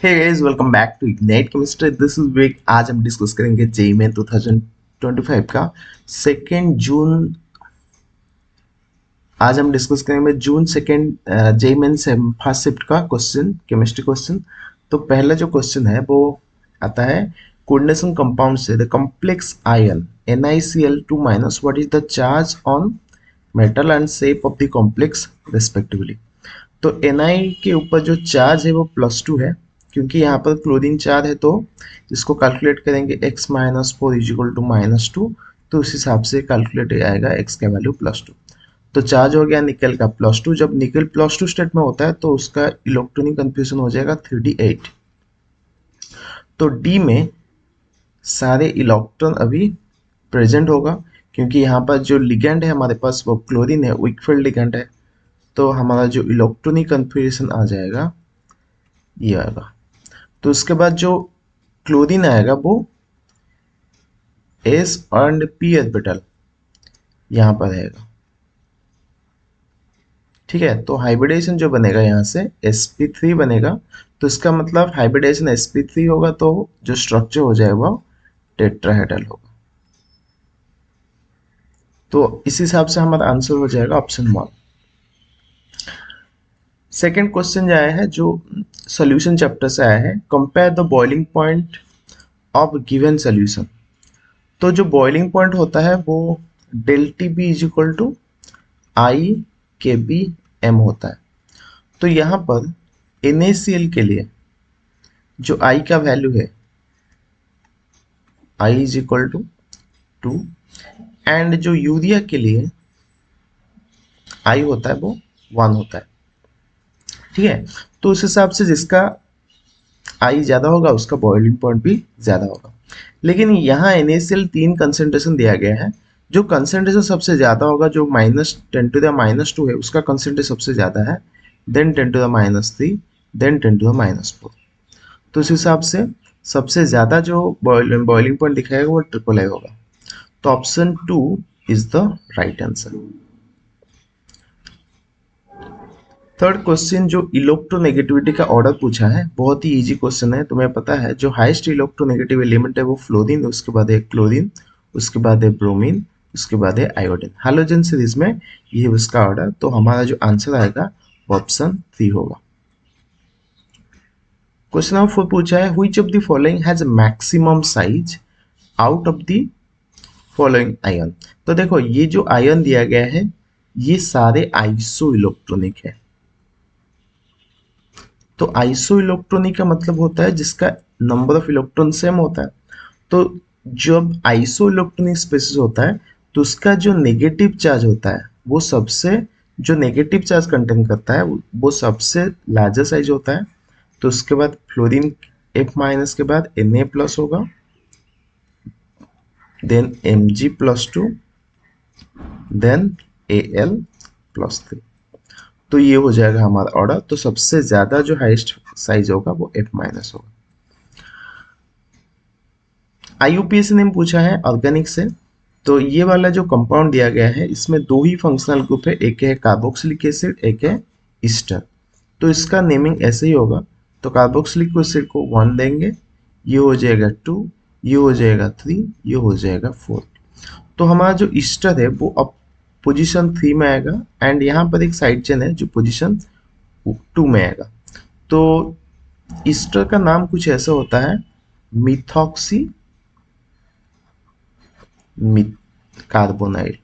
Hey guys, welcome back to Ignite Chemistry. This is Vik. आज हम discuss करेंगे JEE main 2025 का सेकेंड जून। आज हम डिस्कस करेंगे जून सेकेंड जेईई मेन से फर्स्ट शिफ्ट का क्वेश्चन, केमिस्ट्री क्वेश्चन। तो पहला जो क्वेश्चन है वो आता है, कोऑर्डिनेशन कंपाउंड से the complex ion NiCl2 minus what is the charge on metal and shape of the complex respectively. तो Ni के ऊपर जो चार्ज है वो +2 है, क्योंकि यहाँ पर क्लोरीन चार्ज है तो इसको कैलकुलेट करेंगे x minus four is equal to -2। तो उस हिसाब से कैलकुलेट आएगा x का वैल्यू +2। तो चार्ज हो गया निकल का +2। जब निकल +2 स्टेट में होता है तो उसका इलेक्ट्रॉनिक कन्फ्यूजन हो जाएगा 3d8। तो D में सारे इलेक्ट्रॉन अभी प्रेजेंट होगा, क्योंकि यहाँ पर जो लिगेंड है हमारे पास वो क्लोरीन है, वीक फील्ड लिगेंड है। तो हमारा जो इलेक्ट्रॉनिक कन्फ्यूजन आ जाएगा ये आएगा। तो उसके बाद जो क्लोरीन आएगा वो S एंड P ऑर्बिटल यहाँ पर रहेगा। ठीक है, तो हाइब्रिडेशन जो बनेगा यहाँ से sp3 बनेगा। तो इसका मतलब हाइब्रिडेशन sp3 होगा तो जो स्ट्रक्चर हो जाएगा वो टेट्राहेड्रल होगा। तो इस हिसाब से हमारा आंसर हो जाएगा ऑप्शन 1। सेकेंड क्वेश्चन जो आया है, जो सोल्यूशन चैप्टर से आया है, compare the boiling point of given solution. तो जो बॉइलिंग पॉइंट होता है वो delta T B is equal to I K B M होता है। तो यहाँ पर NaCl के लिए जो I का वैल्यू है I is equal to 2, and जो यूरिया के लिए I होता है वो 1 होता है। ठीक है, तो उस हिसाब से जिसका I ज़्यादा होगा उसका बॉइलिंग पॉइंट भी ज़्यादा होगा। लेकिन यहाँ NaCl 3 कंसेंट्रेशन दिया गया है। जो कंसेंट्रेशन सबसे ज़्यादा होगा, जो -10⁻²है, उसका कंसेंट्रेशन सबसे ज़्यादा है, देन 10⁻3, देन 10⁻4। तो इस हिसाब से सबसे ज़्यादा जो बॉइलिंग पॉइंट दिखाएगा वो ट्रिपल आई होगा। तो option 2 is the right answer. Third question जो इलेक्ट्रोनेगेटिविटी का ऑर्डर पूछा है, बहुत ही इजी क्वेश्चन है। तुम्हें पता है जो हाईएस्ट इलेक्ट्रोनेगेटिव एलिमेंट है वो फ्लोरीन, उसके बाद है क्लोरीन, उसके बाद है ब्रोमीन, उसके बाद है आयोडीन। हैलोजन सीरीज में ये है उसका ऑर्डर। तो हमारा जो आंसर आएगा वो ऑप्शन 3 होगा। क्वेश्चन नंबर 4 पूछा है, which of the following has maximum size out of the following ion. तो देखो ये जो आयन दिया गया है ये सारे आइसो इलेक्ट्रॉनिक है। तो आइसो इलेक्ट्रॉनिक का मतलब होता है जिसका नंबर ऑफ इलेक्ट्रॉन सेम होता है। तो जब आइसो इलेक्ट्रॉनिक स्पेसिस होता है तो उसका जो नेगेटिव चार्ज होता है वो सबसे, जो नेगेटिव चार्ज कंटेन करता है वो सबसे लार्जर साइज होता है। तो उसके बाद फ्लोरीन F- के बाद Na+ होगा, देन Mg+2, देन Al+3। तो ये हो जाएगा हमारा ऑर्डर। तो सबसे ज्यादा जो हाईएस्ट साइज होगा वो F- होगा। IUPAC ने पूछा है ऑर्गेनिक से। तो ये वाला जो कंपाउंड दिया गया है इसमें दो ही फंक्शनल ग्रुप है, एक है कार्बोक्सिलिक एसिड, एक है ईस्टर। तो इसका नेमिंग ऐसे ही होगा। तो कार्बोक्सिलिक एसिड को 1 देंगे, ये हो जाएगा 2, ये हो जाएगा 3, ये हो जाएगा 4। तो हमारा जो ईस्टर है वो अब पोजीशन 3 में आएगा, एंड यहाँ पर एक साइड चेन है जो पोजीशन 2 में आएगा। तो ईस्टर का नाम कुछ ऐसा होता है, मिथॉक्सी कार्बोनाइल,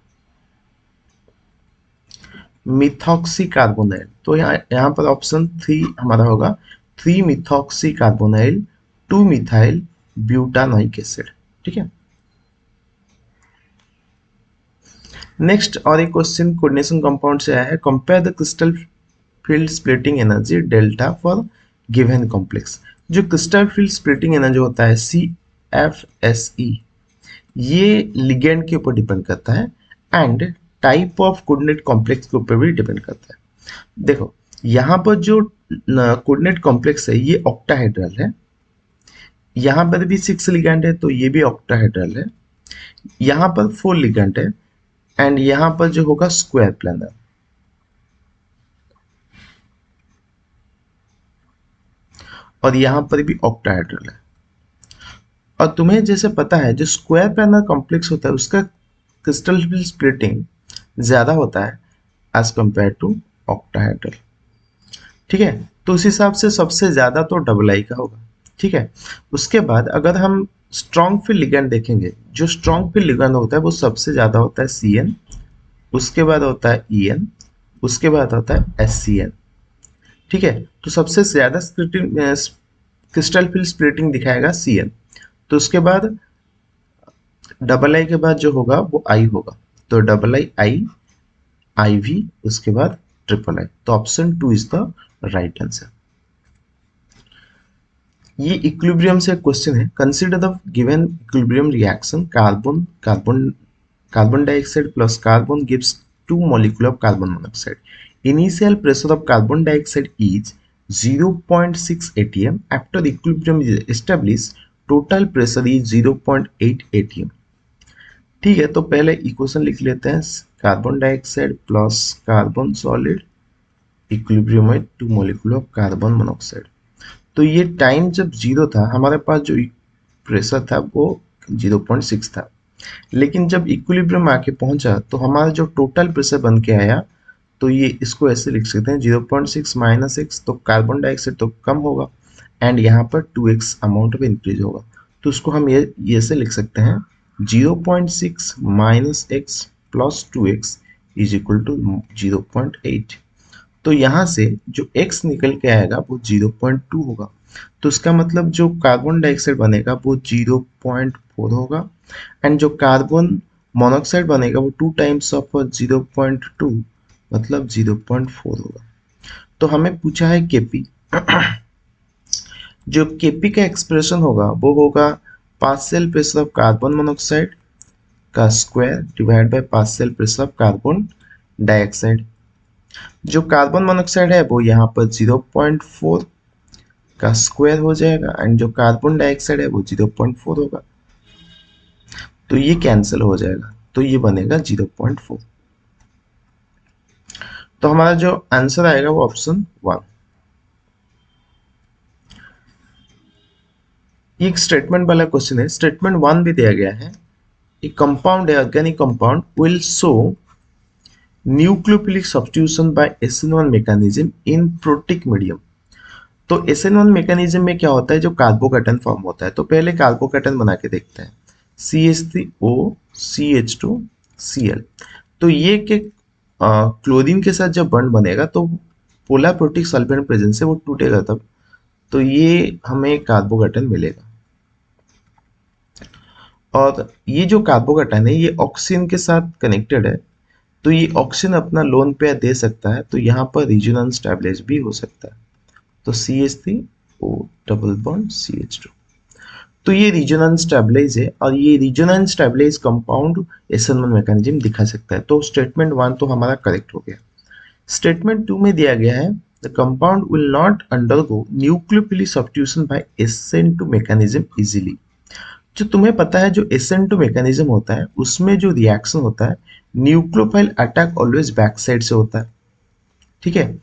मिथॉक्सी कार्बोनाइल। तो यहाँ पर ऑप्शन 3 हमारा होगा, 3 methoxy carbonyl 2 methyl butanoic acid. ठीक है, नेक्स्ट और एक क्वेश्चन कोऑर्डिनेशन कंपाउंड से आया है, compare the crystal field splitting energy delta for given complex. जो क्रिस्टल फील्ड स्प्लिटिंग एनर्जी होता है CFSE, ये लिगेंड के ऊपर डिपेंड करता है, and type of coordinate complex के ऊपर भी डिपेंड करता है। देखो यहाँ पर जो कोऑर्डिनेट कॉम्प्लेक्स है ये ऑक्टाहेड्रल है, यहाँ पर भी 6 लिगेंड है तो ये भी ऑक्टाहेड्रल है, यहाँ पर 4 लिगेंड है, एंड यहाँ पर जो होगा स्क्वायर प्लेनर। और यहाँ पर भी ऑक्टाहेड्रल है। और तुम्हें जैसे पता है जो स्क्वायर प्लानर कॉम्प्लेक्स होता है उसका क्रिस्टल स्प्लिटिंग ज़्यादा होता है एज कंपेयर टू ऑक्टाहेड्रल। ठीक है, तो उस हिसाब से सबसे ज़्यादा तो डबल आई का होगा। ठीक है, उसके बाद अगर हम स्ट्रॉन्ग फील्ड लिगेंड देखेंगे, जो स्ट्रॉन्ग फील्ड लिगेंड होता है वो सबसे ज़्यादा होता है CN, उसके बाद होता है EN, उसके बाद होता है SCN। ठीक है, तो सबसे ज़्यादा स्प्लिटिंग क्रिस्टल फील्ड स्प्लिटिंग दिखाएगा CN। तो उसके बाद डबल आई के बाद जो होगा वो आई होगा, तो डबल आई आई, IV, उसके बाद ट्रिपल आई। तो option 2 is the right answer. ये इक्विलिब्रियम से क्वेश्चन है। Consider the given equilibrium reaction carbon carbon carbon dioxide plus carbon gives 2 molecule of carbon monoxide. Initial pressure of carbon dioxide is 0.6 atm. After the equilibrium is established, total pressure is 0.8 atm. ठीक है, तो पहले equation लिख लेते हैं। Carbon dioxide plus carbon solid equilibrium में 2 molecule of carbon monoxide. तो ये टाइम जब 0 था हमारे पास जो प्रेशर था वो 0.6 था, लेकिन जब इक्विलिब्रियम आके पहुंचा तो हमारा जो टोटल प्रेशर बन के आया, तो ये इसको ऐसे लिख सकते हैं 0.6 माइनस एक्स, तो कार्बन डाइऑक्साइड तो कम होगा एंड यहाँ पर 2x अमाउंट ऑफ इंक्रीज होगा। तो उसको हम ये से लिख सकते हैं 0.6 minus x plus 2x is equal to 0.8। तो यहाँ से जो x निकल के आएगा वो 0.2 होगा। तो इसका मतलब जो कार्बन डाइऑक्साइड बनेगा वो 0.4 होगा एंड जो कार्बन मोनोऑक्साइड बनेगा वो 2 टाइम्स ऑफ 0.2 मतलब 0.4 होगा। तो हमें पूछा है Kp। जो Kp का एक्सप्रेशन होगा वो होगा partial pressure of carbon monoxide का square divide by partial pressure of carbon dioxide. जो कार्बन मोनोऑक्साइड है वो यहाँ पर 0.4 का स्क्वायर हो जाएगा एंड जो कार्बन डाइऑक्साइड है वो 0.4 होगा, तो ये कैंसिल हो जाएगा, तो ये बनेगा 0.4। तो हमारा जो आंसर आएगा वो ऑप्शन 1। ये एक स्टेटमेंट वाला क्वेश्चन है। स्टेटमेंट 1 भी दिया गया है, एक कंपाउंड है organic compound will show nucleophilic substitution by SN1 mechanism in protic medium. तो SN1 मैकेनिज्म में क्या होता है, जो कार्बोकैटन फॉर्म होता है। तो पहले कार्बोकैटन बना के देखते हैं, CH3O CH2Cl। तो ये के क्लोरीन के साथ जब बॉन्ड बनेगा तो पोलर प्रोटिक सल्फेट प्रेजेंस से वो टूटेगा तब, तो ये हमें कार्बोकैटन मिलेगा। और ये जो कार्बोकैटन है ये ऑक्सीजन के साथ कनेक्टेड है, तो ये ऑक्सीजन अपना लोन पेयर दे सकता है, तो यहाँ पर रीजनल स्टेबलाइज भी हो सकता है। तो CH3O डबल बॉन्ड CH2, तो ये रीजनल स्टेबलाइज है और ये regional stabilise compound SN1 mechanism दिखा सकता है। तो स्टेटमेंट 1 तो हमारा करेक्ट हो गया। स्टेटमेंट 2 में दिया गया है the compound will not undergo nucleophilic substitution by SN2 mechanism easily. जो तुम्हें पता है जो SN2 मैकेनिज्म होता है उसमें जो रिएक्शन होता है nucleophile attack always back side से होता है। ठीक है,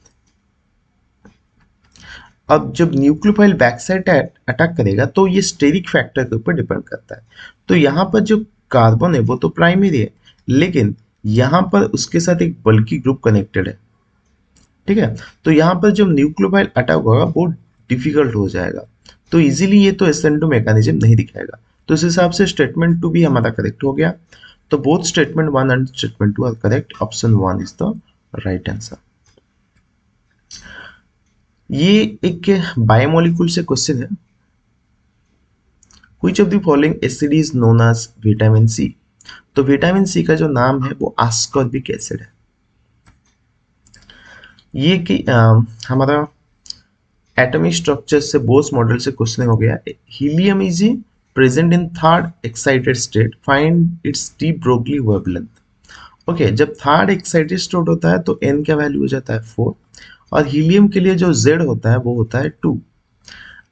अब जब न्यूक्लियोफाइल बैक साइड अटैक करेगा तो ये स्टेरिक फैक्टर के ऊपर डिपेंड करता है। तो यहाँ पर जो कार्बन है वो तो प्राइमरी है, लेकिन यहाँ पर उसके साथ एक बल्की ग्रुप कनेक्टेड है। ठीक है, तो यहाँ पर जब न्यूक्लियोफाइल अटैक होगा वो डिफिकल्ट हो जाएगा, तो इजीली ये तो SN2 मैकेनिज्म नहीं दिखाएगा। तो इस हिसाब से स्टेटमेंट 2 भी हमारा करेक्ट हो गया। तो both statement 1 and statement 2 are correct. Option 1 is the right answer. ये एक बायोमोलिक्यूल से क्वेश्चन है। Which of the following acid is known as vitamin C. तो विटामिन सी का जो नाम है वो आस्कॉर्बिक एसिड है। ये कि हमारा एटॉमिक स्ट्रक्चर से बोस मॉडल से क्वेश्चन हो गया। Helium is present in third excited state, find its de Broglie wavelength. Okay, जब थर्ड एक्साइटेड स्टेट होता है तो n का वैल्यू हो जाता है 4 और हीलियम के लिए जो z होता है वो होता है 2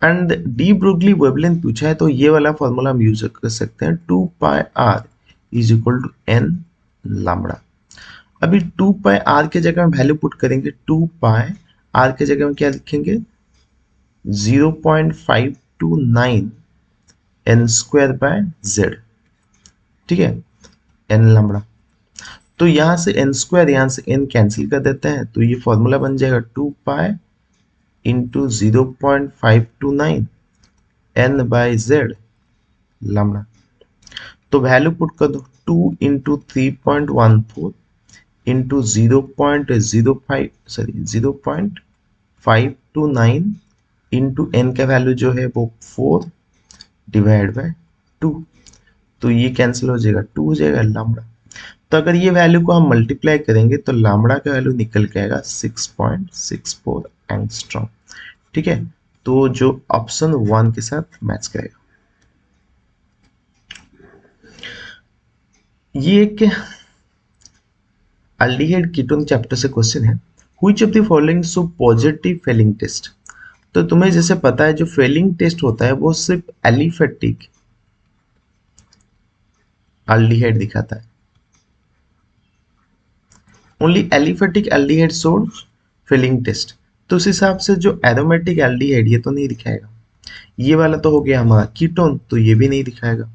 एंड डी ब्रोगली वेवलेंथ पूछा है तो ये वाला फॉर्मूला हम यूज कर सकते हैं 2 pi r is equal to n lambda. अभी 2 पाई r के जगह में वैल्यू पुट करेंगे, 2 पाई r के जगह में क्या लिखेंगे 0.529 एन स्क्वायर बाय जेड, ठीक है, एन लैम्बडा। तो यहां से एन स्क्वायर, यहां से एन कैंसिल कर देते हैं, तो ये फॉर्मूला बन जाएगा 2 pi into 0.529 n by Z lambda. तो वैल्यू पुट कर दो, 2 into 3.14 into 0.05, sorry 0.529 into n का वैल्यू जो है वो 4 डिवाइड बाय 2, तो ये कैंसिल हो जाएगा, 2 हो जाएगा लैम्बडा। तो अगर ये वैल्यू को हम मल्टीप्लाई करेंगे तो लैम्बडा का वैल्यू निकल के आएगा 6.64 एंगस्ट्रॉम, ठीक है। तो जो ऑप्शन 1 के साथ मैच करेगा। ये एक अल्डिहाइड कीटोन चैप्टर से क्वेश्चन है, which of the following show positive Fehling test. तो तुम्हें जैसे पता है जो फेलिंग टेस्ट होता है वो सिर्फ एलिफेटिक अल्डिहाइड दिखाता है, ओनली एलिफेटिक एल्डिहाइड सोर्स फेलिंग टेस्ट। तो उस हिसाब से जो एरोमेटिक एल्डिहाइड ये तो नहीं दिखाएगा, ये वाला तो हो गया हमारा कीटोन, तो ये भी नहीं दिखाएगा।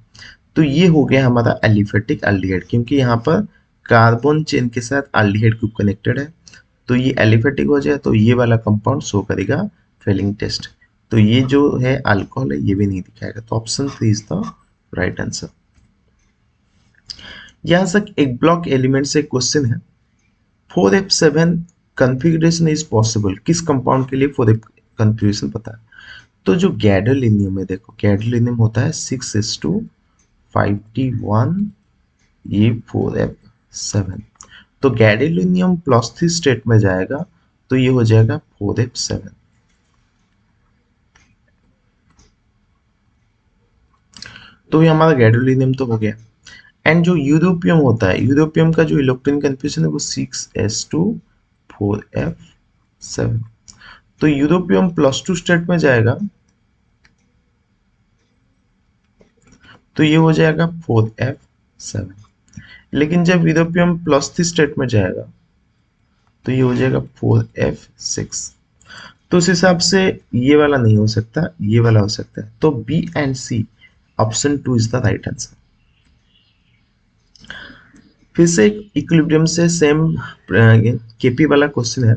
तो ये हो गया हमारा एलिफेटिक एल्डिहाइड, क्योंकि यहाँ पर कार्बन चेन के साथ एल्डिहाइड ग्रुप कनेक्टेड है, तो ये एलिफेटिक हो जाए तो ये वाला कंपाउंड शो करेगा फेलिंग टेस्ट। तो ये जो है अल्कोहल है ये भी नहीं दिखाएगा, तो option 3 is the right answer. यहाँ तक एक ब्लॉक एलिमेंट से क्वेश्चन है, 4f7 कॉन्फ़िगरेशन इज पॉसिबल, किस कंपाउंड के लिए 4f कॉन्फ़िगरेशन पता है। तो जो गैडोलिनियम है, देखो गैडोलिनियम होता है 6s2 5d1, ये 4f7, तो गैडोलिनियम +3 स्टेट में जाएगा तो ये हो जाएगा 4f7। तो ये हमारा गैडोलिनियम तो हो गया। एंड जो यूरोपियम होता है, यूरोपियम का जो इलेक्ट्रॉन कन्फिग्रेशन है वो 6s2 4f7, तो यूरोपियम +2 स्टेट में जाएगा तो ये हो जाएगा 4f7। लेकिन जब यूरोपियम +3 स्टेट में जाएगा तो ये हो जाएगा 4f6। तो उस हिसाब से ये वाला नहीं हो सकता, ये वाला हो सकता है, तो B and C, option 2 is the right answer. फिर से एक इक्विलिब्रियम से सेम केपी वाला क्वेश्चन है।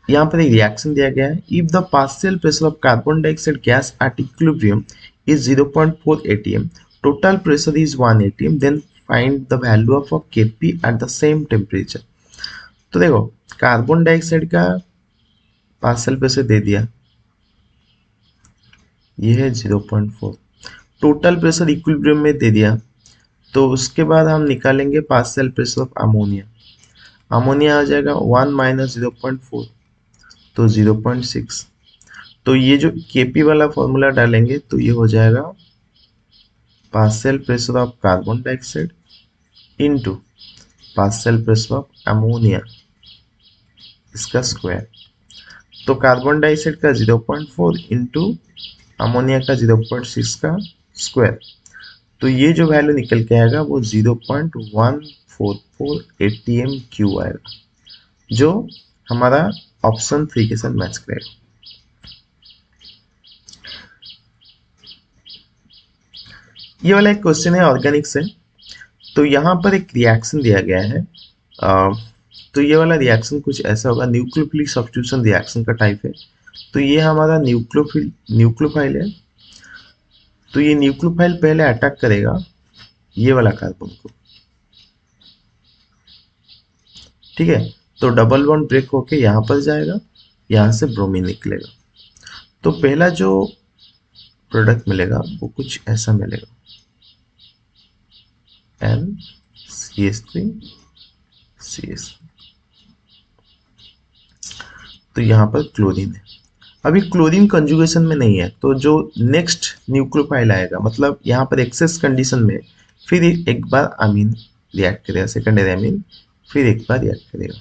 यहाँ पर एक रिएक्शन दिया गया है, if the partial pressure of carbon dioxide gas at equilibrium is 0.4 atm, total pressure is 1 atm, then find the value of Kp at the same temperature. तो देखो कार्बन डाइऑक्साइड का पार्शियल प्रेशर दे दिया, ये है 0.4, टोटल प्रेशर इक्विलिब्रियम में दे दिया, तो उसके बाद हम निकालेंगे partial pressure of ammonia. Ammonia आ जाएगा 1 माइनस 0.4, तो 0.6। तो ये जो केपी वाला फॉर्मूला डालेंगे तो ये हो जाएगा partial pressure of carbon dioxide into partial pressure of ammonia, इसका स्क्वायर। तो कार्बन डाइऑक्साइड का 0.4 इंटू अमोनिया का 0.6 का स्क्वायर, तो ये जो वैल्यू निकल के आएगा वो 0.144 atm क्यू आएगा, जो हमारा ऑप्शन 3 के साथ मैच करेगा। ये वाला एक क्वेश्चन है ऑर्गेनिक से। तो यहाँ पर एक रिएक्शन दिया गया है, तो ये वाला रिएक्शन कुछ ऐसा होगा, न्यूक्लियोफिलिक सब्स्टिट्यूशन रिएक्शन का टाइप है। तो ये हमारा न्यूक्लियोफाइल है, तो ये न्यूक्लियोफाइल पहले अटैक करेगा ये वाला कार्बन को, ठीक है। तो डबल बॉन्ड ब्रेक होके यहाँ पर जाएगा, यहाँ से ब्रोमीन निकलेगा, तो पहला जो प्रोडक्ट मिलेगा वो कुछ ऐसा मिलेगा, NCH3CH3। तो यहाँ पर क्लोरीन है, अभी क्लोरीन कंजुगेशन में नहीं है, तो जो नेक्स्ट न्यूक्लियोफाइल आएगा, मतलब यहाँ पर एक्सेस कंडीशन में फिर एक बार अमीन रिएक्ट करेगा, सेकेंडरी अमीन फिर एक बार रिएक्ट करेगा,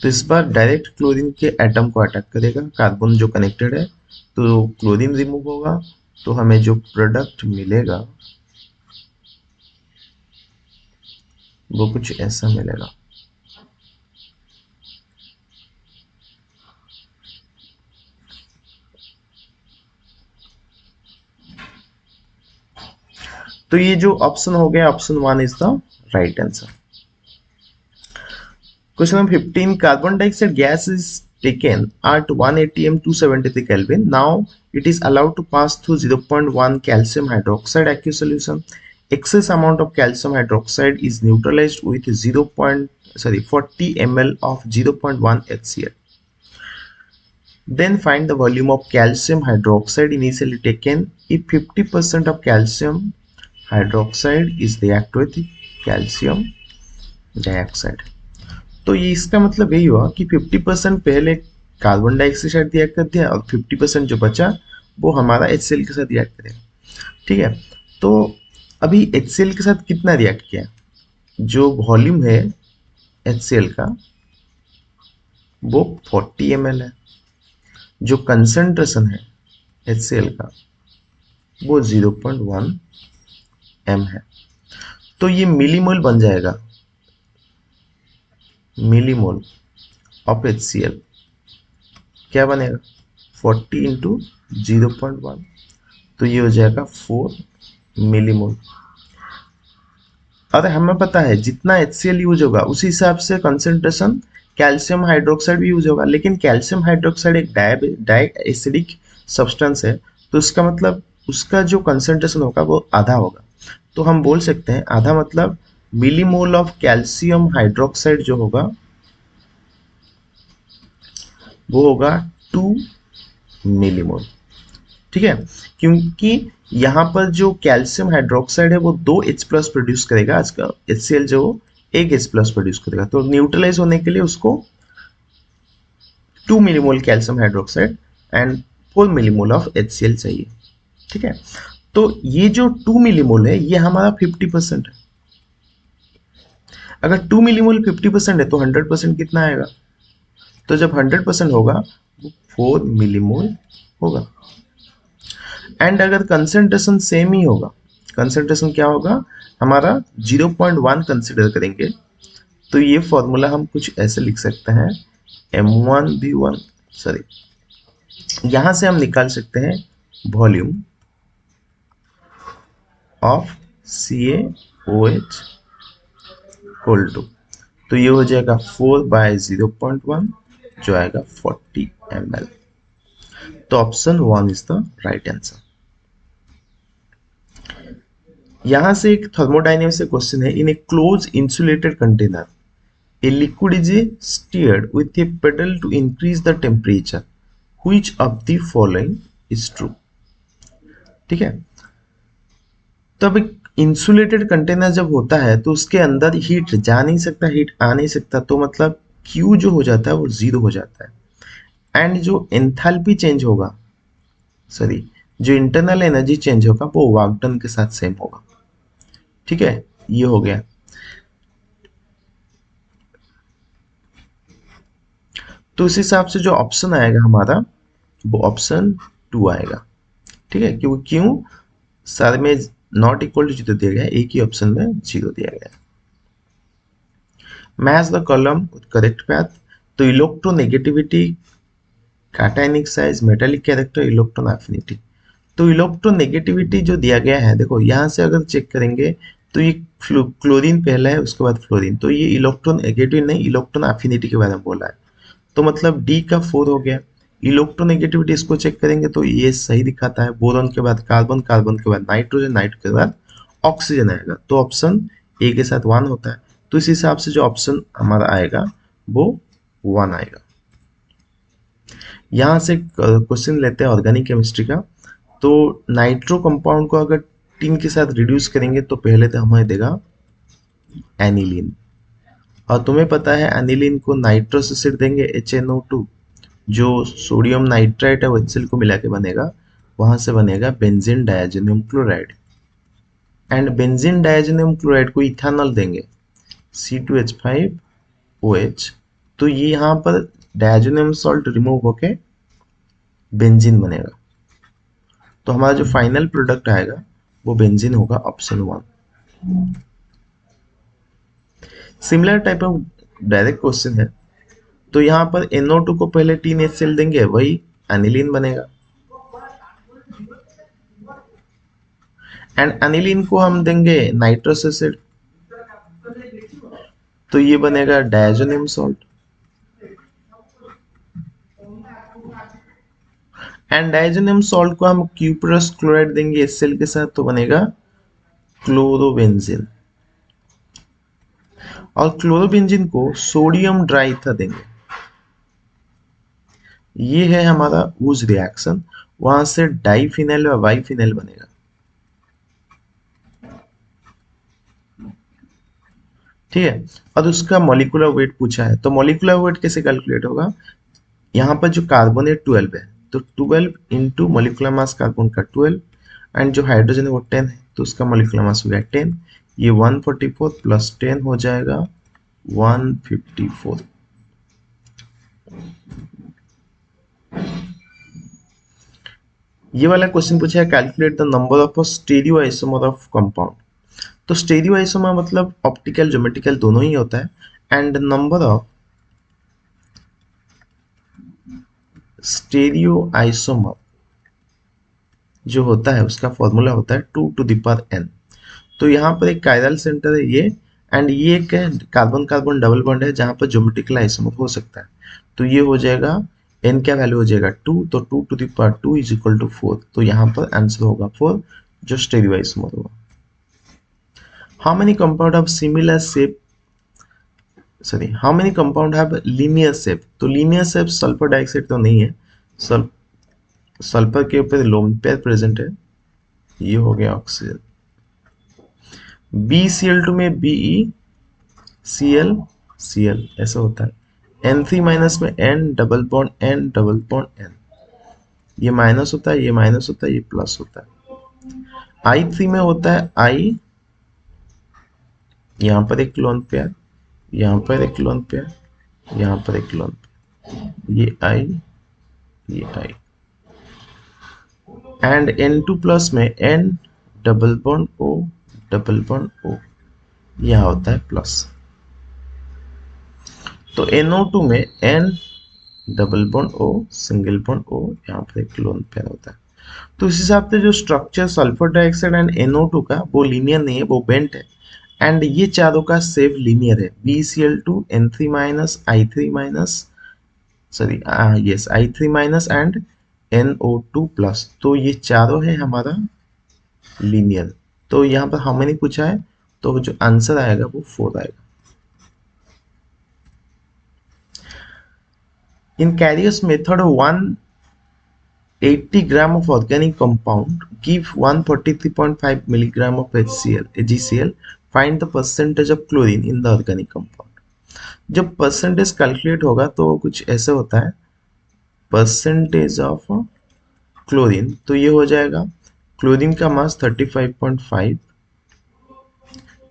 तो इस बार डायरेक्ट क्लोरीन के एटम को अटैक करेगा, कार्बन जो कनेक्टेड है, तो क्लोरीन रिमूव होगा, तो हमें जो प्रोडक्ट मिलेगा वो कुछ ऐसा मिलेगा। तो ये जो ऑप्शन हो गया, option 1 is the right answer. Question number 15, carbon dioxide gas is taken at 180 m 273 Kelvin. Now it is allowed to pass through 0.1 calcium hydroxide aqueous solution. Excess amount of calcium hydroxide is neutralized with 40 ml of 0.1 HCl. Then find the volume of calcium hydroxide initially taken if 50% of calcium hydroxide is reacted with calcium dioxide. तो ये इसका मतलब यही हुआ कि 50% पहले carbon dioxide react कर दिया और 50% जो बचा वो हमारा HCl के साथ रिएक्ट करेगा। ठीक है, तो अभी HCl के साथ कितना रिएक्ट किया, जो वॉल्यूम है HCl का वो 40 ml है, जो कंसंट्रेशन है HCl का वो 0.1 m है। तो ये मिलीमोल बन जाएगा, मिलीमोल ऑफ HCl क्या बनेगा 40 इंटू 0.1, तो ये हो जाएगा 4 मिलीमोल। और हमें पता है जितना HCl यूज होगा उसी हिसाब से कंसंट्रेशन कैल्शियम हाइड्रोक्साइड भी यूज होगा, लेकिन कैल्शियम हाइड्रोक्साइड एक डाई एसिडिक सब्सटेंस है, तो इसका मतलब उसका जो कंसंट्रेशन होगा वो आधा होगा। तो हम बोल सकते हैं आधा मतलब मिलीमोल ऑफ कैल्शियम हाइड्रोक्साइड जो होगा वो होगा 2 मिलीमोल। ठीक है, क्योंकि यहाँ पर जो कैल्शियम हाइड्रोक्साइड है वो 2 H+ प्रोड्यूस करेगा, आज का HCl जो 1 H+ प्रोड्यूस करेगा, तो न्यूट्रलाइज होने के लिए उसको 2 millimole calcium hydroxide and 4 millimole of HCl चाहिए। ठीक है, तो ये जो 2 मिलीमोल है ये हमारा 50% है। अगर 2 मिलीमोल 50% है तो 100% कितना आएगा, तो जब 100% होगा वो 4 मिलीमोल होगा। एंड अगर कंसंट्रेशन सेम ही होगा, कंसंट्रेशन क्या होगा हमारा 0.1 कंसिडर करेंगे, तो ये फॉर्मूला हम कुछ ऐसे लिख सकते हैं M1V1, सॉरी यहां से हम निकाल सकते हैं volume of CaOH equal to, तो ये हो जाएगा 4/0.1 जो आएगा 40 ml। तो option 1 is the right answer. यहां से एक थर्मोडायनेमिक्स से क्वेश्चन है, in a close insulated container a liquid is stirred with a paddle to increase the temperature, which of the following is true. ठीक है, तब एक इंसुलेटेड कंटेनर जब होता है तो उसके अंदर हीट जा नहीं सकता, हीट आ नहीं सकता, तो मतलब Q जो हो जाता है वो 0 हो जाता है। एंड जो एंथैल्पी चेंज होगा, सॉरी जो इंटरनल एनर्जी चेंज होगा वो वर्क डन के साथ सेम होगा। ठीक है, ये हो गया। तो इस हिसाब से जो ऑप्शन आएगा हमारा वो ऑप्शन 2 आएगा। ठीक है, क्योंकि क्यों सारे में नॉट इक्वल टू 0 दिया गया है, एक ही ऑप्शन में 0 दिया गया है। Match the column with correct path, तो electronegativity, cationic size, metallic character, electron affinity. तो इलेक्ट्रोनेगेटिविटी जो दिया गया है, देखो यहाँ से अगर चेक करेंगे तो ये क्लोरीन पहला है उसके बाद फ्लोरीन, तो ये इलेक्ट्रोनेगेटिव नहीं इलेक्ट्रॉन एफिनिटी के बारे में बोला है, तो मतलब D का 4 हो गया। इलेक्ट्रोनेगेटिविटी इसको चेक करेंगे तो ये सही दिखाता है, बोरॉन के बाद कार्बन, कार्बन के बाद नाइट्रोजन, नाइट्रोजन के बाद ऑक्सीजन आएगा, तो ऑप्शन A के साथ 1 होता है। तो इस हिसाब से जो ऑप्शन हमारा आएगा वो 1 आएगा। यहाँ से क्वेश्चन लेते हैं ऑर्गेनिक केमिस्ट्री का। तो नाइट्रो कंपाउंड को अगर टीन के साथ रिड्यूस करेंगे तो पहले तो हमें देगा एनिलीन, और तुम्हें पता है एनिलीन को नाइट्रस एसिड देंगे HNO2, जो सोडियम नाइट्राइट है वो HCl को मिला के बनेगा, वहां से बनेगा benzene diazonium chloride. And benzene diazonium chloride को इथेनॉल देंगे C2H5OH, तो ये यहाँ पर डायजोनियम सॉल्ट रिमूव होके बेंजीन बनेगा, तो हमारा जो फाइनल प्रोडक्ट आएगा वो बेंजीन होगा, option 1। Similar type of direct question है, तो यहाँ पर NO2 को पहले TnHCl देंगे, वही एनिलीन बनेगा। एंड अनिलीन को हम देंगे नाइट्रस एसिड, तो ये बनेगा diazonium salt. And diazonium salt को हम क्यूप्रस क्लोराइड देंगे HCl के साथ, तो बनेगा क्लोरोबेंजीन। और क्लोरोबेंजीन को सोडियम ड्राइथर देंगे। ये है हमारा उस रिएक्शन, वहां से डाइफिनाइल व बाइफिनाइल बनेगा। ठीक है, और उसका मॉलिक्यूलर वेट पूछा है, तो मॉलिक्यूलर वेट कैसे कैलकुलेट होगा? यहाँ पर जो कार्बन है 12 है, तो 12 इंटू मॉलिक्यूलर मास कार्बन का 12, एंड जो हाइड्रोजन है वो 10 है, तो उसका मॉलिक्यूलर मास हो गया 10। ये 144 प्लस 10 हो जाएगा 154। ये वाला क्वेश्चन पूछा है calculate the number of stereo isomer of compound. तो स्टीरियो आइसोमर मतलब ऑप्टिकल ज्योमेट्रिकल दोनों ही होता है, and number of stereo isomer जो होता है उसका फॉर्मूला होता है 2 to the power n। तो यहाँ पर एक कायरल सेंटर है ये, एंड ये एक कार्बन कार्बन डबल बॉन्ड है जहाँ पर ज्योमेट्रिकल आइसोमर हो सकता है। तो ये हो जाएगा n का वैल्यू हो जाएगा 2, तो 2 to the power 2 is equal to 4, तो यहाँ पर आंसर होगा 4 जो स्टीरियो आइसोमर होगा। How many compound of similar shape, sorry how many compound have linear shape? तो लीनियर शेप सल्फर डाइऑक्साइड तो नहीं है, सल्फर के ऊपर लोन पेयर प्रेजेंट है, ये हो गया ऑक्सीजन। BCl2 में BeCl ऐसा होता है। N3 माइनस में N double bond N double bond N, ये माइनस होता है, ये माइनस होता है, ये प्लस होता है। I3 में होता है I, यहाँ पर एक लोन पेयर, यहाँ पर एक लोन पेयर, यहाँ पर एक लोन पेयर, ये I, ये I, एंड N2 प्लस में N double bond O double bond O, यहाँ होता है प्लस। तो NO2 में N double bond O single bond O, यहाँ पर एक लोन पेयर होता है। तो इस हिसाब से जो structure sulphur dioxide and NO2 का वो लीनियर नहीं है, वो बेंट है, एंड ये चारों का सेव लीनियर है। BCl2 N3 minus I3 minus, sorry yes I3 minus and NO2 plus, तो ये चारों है हमारा लीनियर। तो यहाँ पर हमने पूछा है, तो जो आंसर आएगा वो 4 आएगा। इन carriers method 180 gram of organic compound give 143.5 milligram of HCl AgCl. Find the percentage of chlorine in the organic compound. जब परसेंटेज कैलकुलेट होगा तो कुछ ऐसे होता है, परसेंटेज ऑफ क्लोरीन, तो ये हो जाएगा क्लोरीन का मास 35.5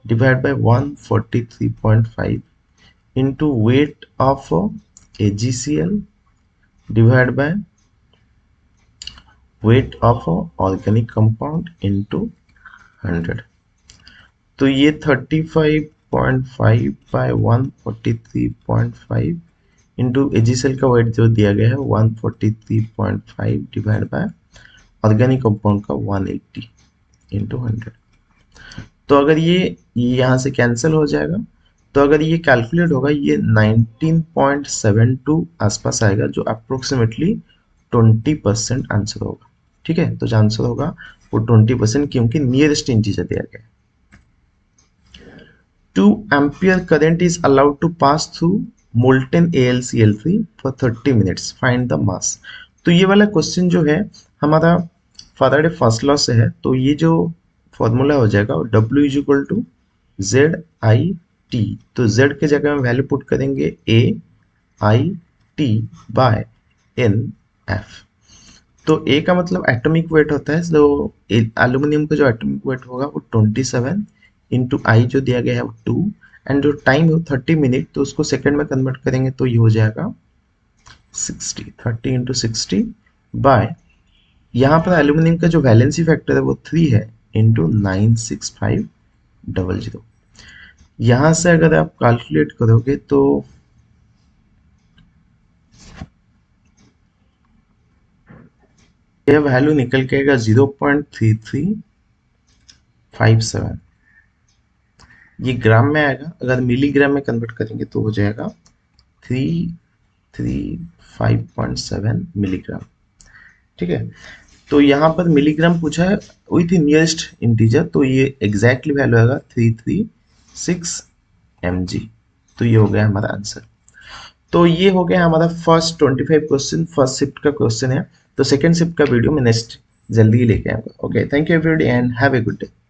divide by 143.5 into weight of AgCl divide by weight of a organic compound into 100। तो ये 35.5 बाय 143.5 इंटू एजीसेल का वेट जो दिया गया है 143.5 डिवाइड बाय ऑर्गेनिक कंपाउंड का 180 इंटू 100। तो अगर ये यहाँ से कैंसिल हो जाएगा, तो अगर ये कैलकुलेट होगा ये 19.72 आसपास आएगा, जो अप्रोक्सीमेटली 20% आंसर होगा। ठीक है, तो जो आंसर होगा वो 20%, क्योंकि नियरेस्ट इंटीजर दिया गया है। 2 ampere current is allowed to pass through molten AlCl3 for 30 minutes. Find the mass। तो ये वाला क्वेश्चन जो है हमारा फैराडे फर्स्ट लॉ से है, तो ये जो फॉर्मूला हो जाएगा W is equal to ZIT। तो Z के जगह में वैल्यू पुट करेंगे AIT बाय NF। तो ए का मतलब एटॉमिक वेट होता है, तो एल्यूमिनियम का जो एटॉमिक वेट होगा वो 27 इंटू आई जो दिया गया है वो 2, एंड जो टाइम है 30 मिनट, तो उसको सेकंड में कन्वर्ट करेंगे तो ये हो जाएगा 60, 30 इंटू 60 बाय, यहाँ पर एल्यूमिनियम का जो वैलेंसी फैक्टर है वो 3 है इंटू 96500। यहाँ से अगर आप कैलकुलेट करोगे तो यह वैल्यू निकल के आएगा 0.33 57, ये ग्राम में आएगा, अगर मिलीग्राम में कन्वर्ट करेंगे तो हो जाएगा 335.7 मिलीग्राम। ठीक है, तो यहाँ पर मिलीग्राम पूछा है विथ नियरेस्ट इंटीजर, तो ये एग्जैक्टली वैल्यू आएगा 336 mg। तो ये हो गया हमारा आंसर। तो ये हो गया हमारा फर्स्ट 25 क्वेश्चन, फर्स्ट शिफ्ट का क्वेश्चन है। तो सेकंड शिफ्ट का वीडियो मैं नेक्स्ट जल्दी ही लेके आऊंगा। Okay, thank you everybody and have a good day.